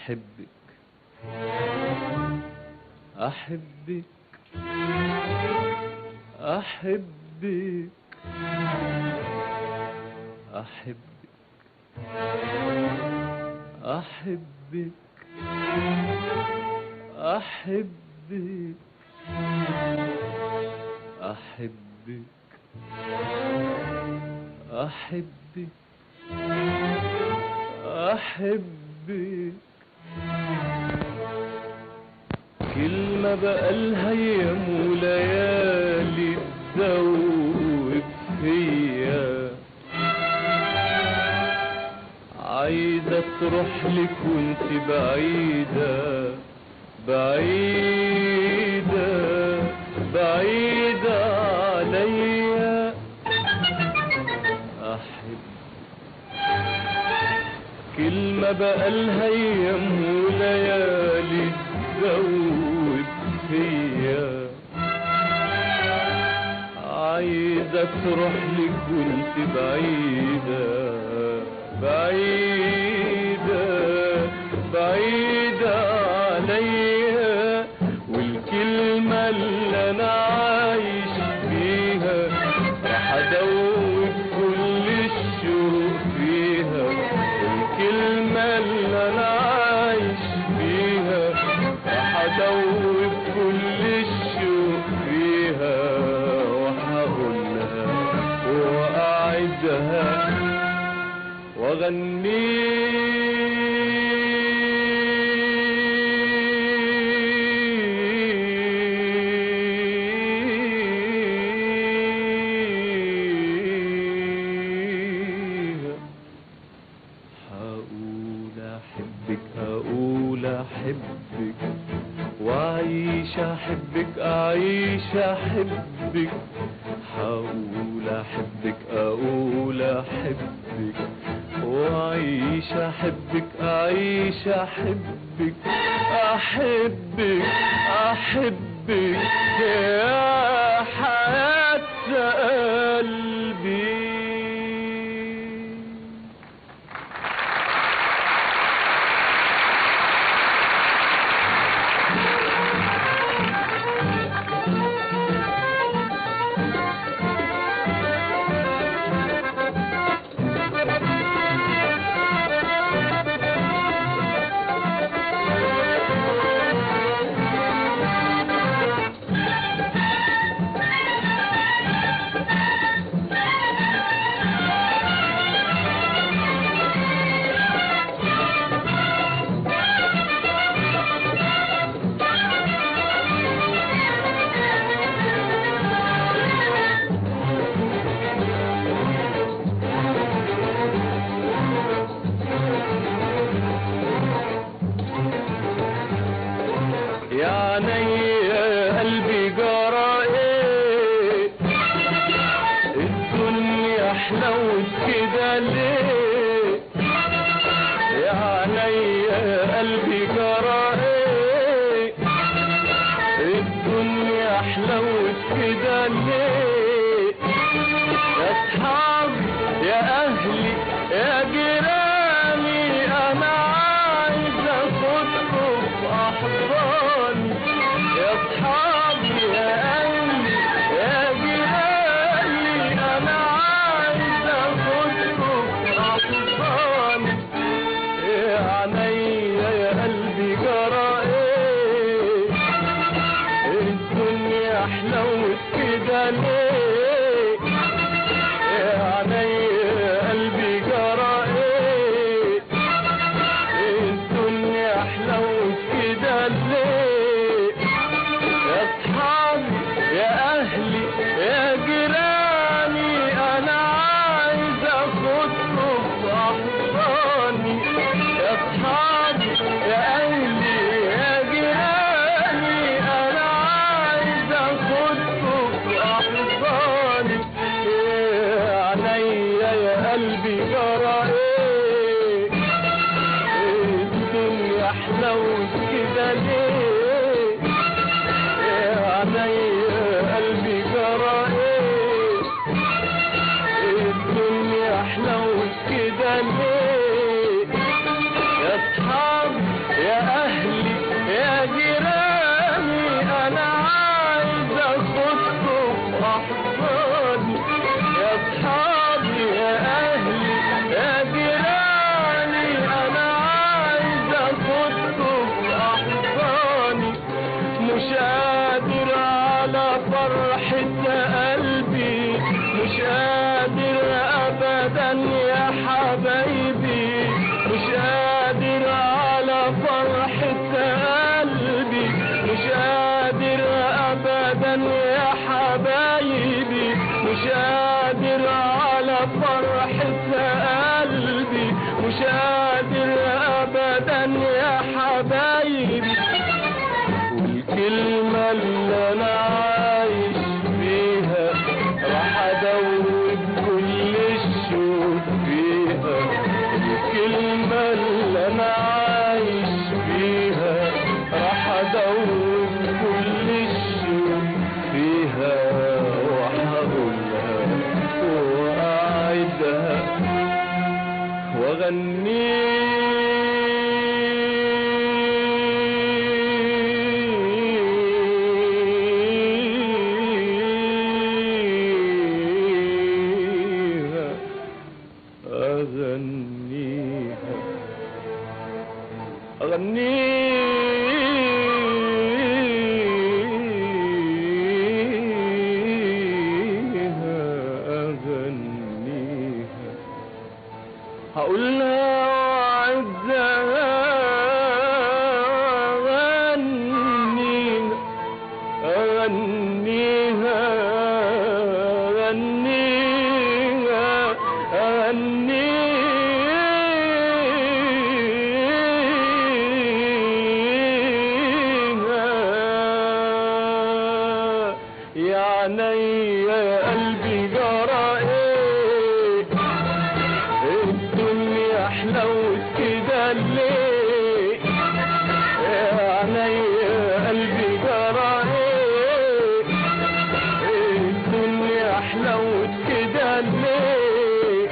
أحبك أحبك أحبك أحبك أحبك أحبك أحبك أحبك أحبك كلمة بقالها أيام وليالي تدوب فيا، عايزة تروح لك وانت بعيدة بعيدة بعيدة عليا. أحبك كلمة بقالها أيام وليالي تدوب فيا، عايزة تروح لك وانت بعيدة بعيدة بعيدة عليا. والكلمة اللي أنا عايش فيها راح أدوب كل الشوق فيها. الكلمة اللي أنا عايش فيها راح أدوب كل الشوق فيها، وهقولها وأعدها وأغنيها. هقول أحبك هقول أحبك وأعيش أحبك أعيش أحبك. هقول أحبك أقول أحبك وأعيش أحبك أعيش أحبك. أحبك أحبك يا حياة قلبي. يعني يا قلبي جرى ايه الدنيا حلوت كده ليه؟ يعني يا قلبي جرى ايه الدنيا حلوت كده ليه؟ يا اصحابي يا اهلي يا جيراني انا عايز اخدكم في احضاني. يا اصحابي يا اهلي يا جيراني انا عايز اخدكم في احضاني. يا عينيا يا قلبي جرى ايه الدنيا حلوت كده ليه؟ يا عينيا يا قلبي جرى ايه الدنيا حلوت كده ليه؟ يا اصحابي يا اهلي يا جيراني انا عايز اخدكم في احضاني. يا اصحابي يا اهلي يا جيراني انا عايز اخدكم في احضاني. يا عينيا يا قلبي جرى ايه الدنيا حلوت كده ليه؟ يا عينيا يا قلبي جرى ايه الدنيا حلوت كده ليه؟ يا اصحابي اللي انا عايش فيها راح ادوب كل الشوق فيها وهقولها واعدها هقولها وأعدها أغنيها يا عيني يا قلبي جرى ايه الدنيا حلوت كده ليه يا عيني يا قلبي جرى ايه الدنيا حلوت كده ليه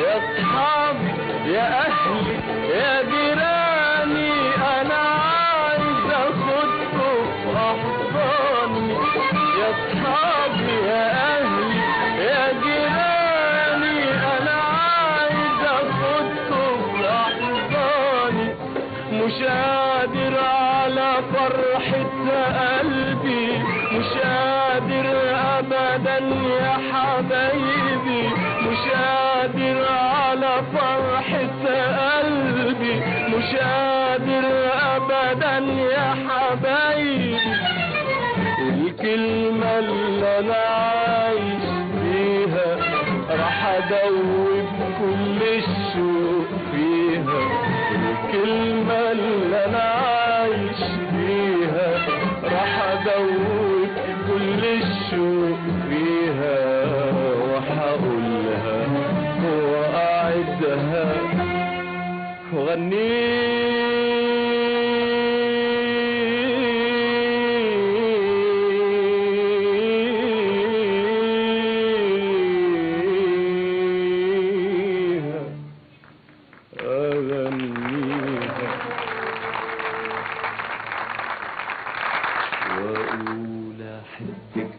يا اصحابي يا اهلي يا جيراني انا عايز اخدكم في احضاني يا اصحابي يا اهلي يا جيراني انا عايز اخدكم في احضاني مش قادر على فرحة قلبي مش قادر ابدا يا حبايبي مش قادر على فرحة قلبي مش قادر ابدا يا حبايبي الكلمة اللي انا عايش فيها راح ادوب كل الشوق فيها الكلمة اللي انا عايش فيها راح ادوب كل الشوق فيها وهقولها واعدها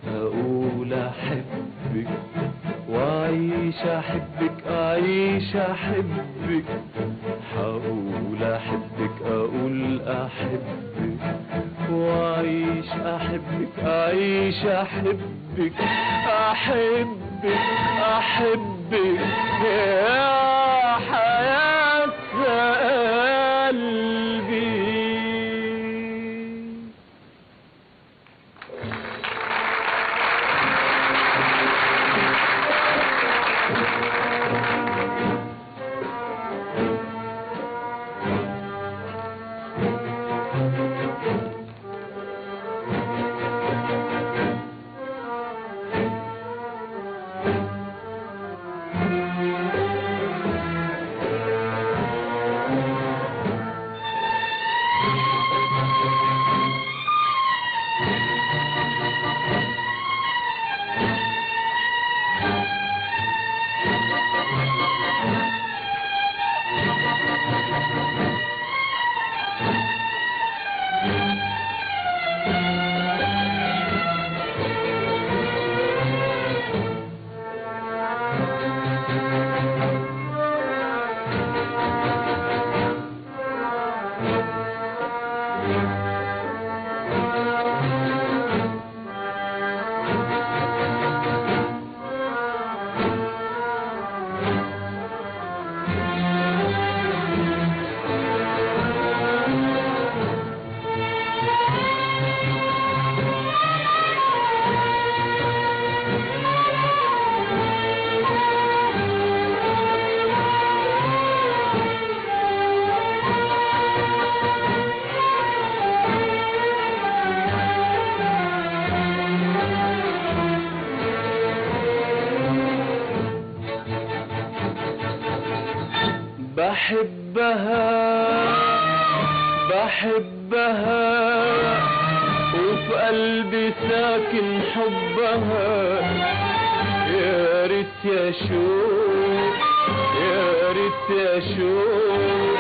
أقول أحبك وأعيش أحبك أعيش أحبك هقول أحبك أقول أحبك وأعيش أحبك أعيش أحبك أحبك أحبك يا حياة قلبي. بحبها بحبها وفي قلبي ساكن حبها. يا ريت يا شوق يا ريت يا شوق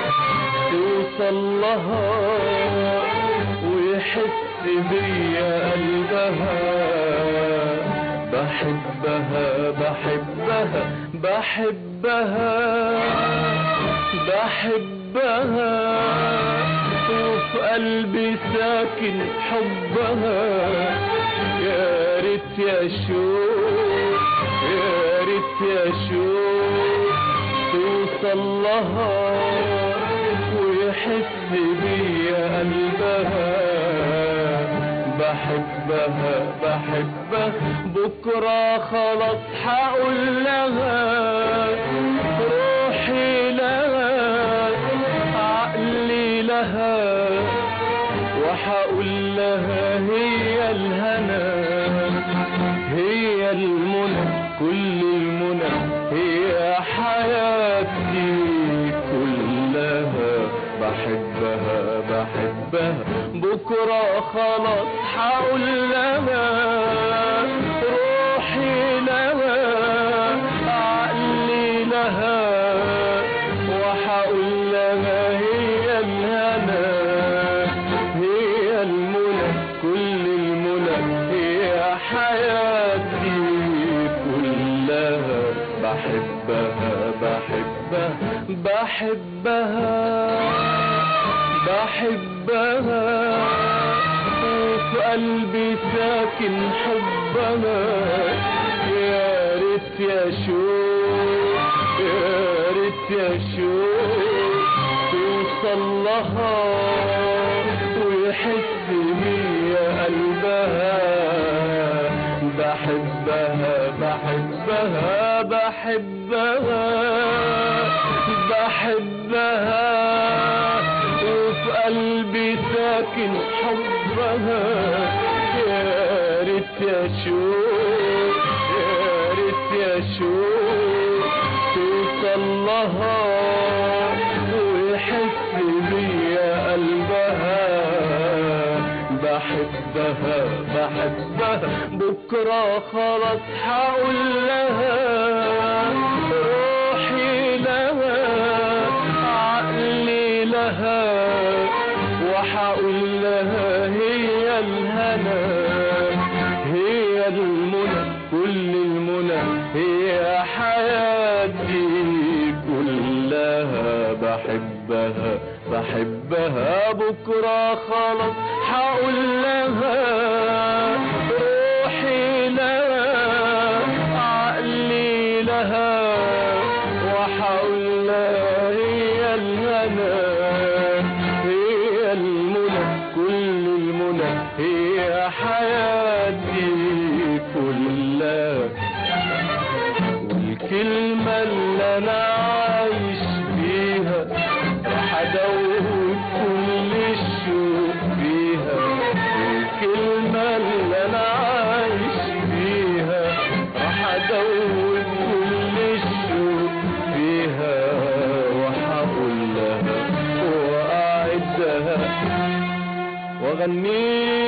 توصل لها ويحس بيا قلبها. بحبها بحبها بحبها بحبها وفي قلبي ساكن حبها. يا ريت يا شوق يا ريت يا شوق توصل لها ويحس بيا قلبها. بحبها بحبها بكرة خلاص حقول لها روحي لها عقلي لها وحقول لها هي الهنا هي المنى كل المنى هي حياتي كلها. بحبها بحبها بكرة خلاص حقول لها روحي لها عقلي لها وحقول لها هي الهنا هي المنى كل المنى هي حياتي كلها. بحبها بحبها بحبها بحبها وفي قلبي ساكن حبها. يا ريت يا شوق يا ريت يا شوق توصل لها ويحس بيا قلبها. بحبها بحبها بحبها بحبها وفي قلبي ساكن حبها. يا ريت يا شوق يا ريت يا شوق توصل لها ويحس بيا قلبها. بحبها بحبها بكرة خلاص حقول لها روحي لها عقلي لها وحقول لها هي الهنا هي المنى كل المنى هي حياتي كلها. بحبها بحبها بكرة خلاص حقول لها روحي لها عقلي لها وحقول لها هي الهنا هي المنى كل المنى هي حياتي كلها. والكلمة اللي أنا عايش بيها راح أدوب كل الشوق فيها. الكلمة اللي أنا عايش بيها راح أدوب كل الشوق فيها وحقول لها وأعدها أغنيها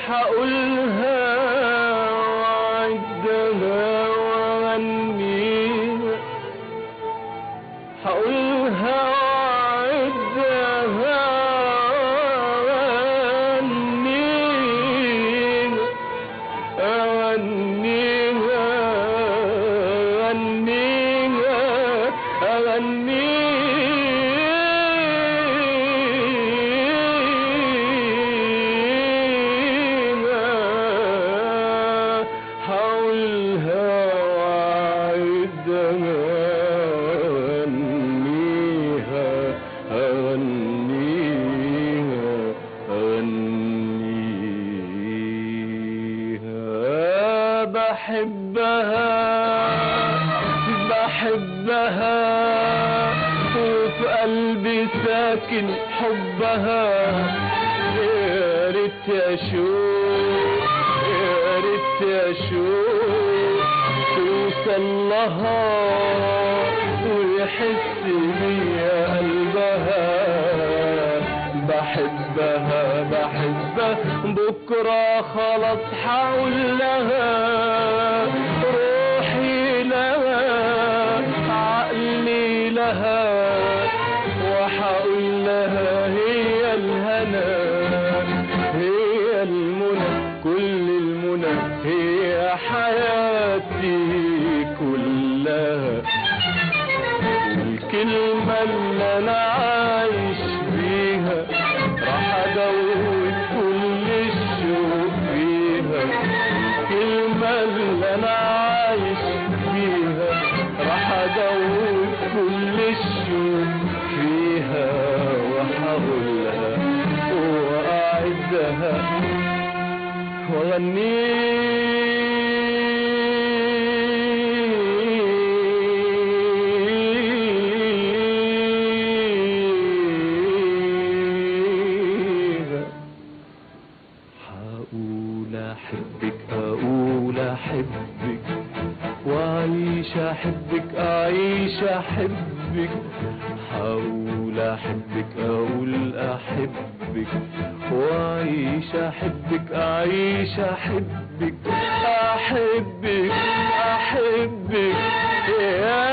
حقولها وأعدها وأغنيها حقولها وأعدها وأغنيها حولها وعدها بحبها بحبها وفي قلبي ساكن حبها. يا ريت اشوف يا ريت اشوف توصل لها ويحس بيا قلبها. بحبها بحبها بكرة خلاص حقول لها روحي لها عقلي لها وحقول لها هي الهنا هي المنى كل المنى هي حياتي كلها. الكلمة اللي انا عايش بيها راح ادوب كل الشوق فيها. الكلمة اللي انا عايش بيها راح ادوب كل الشوق فيها وحقولها واعدها واغنيها. هقول احبك اقول احبك واعيش احبك اعيش احبك. هقول احبك اقول احبك واعيش احبك اعيش احبك احبك احبك يا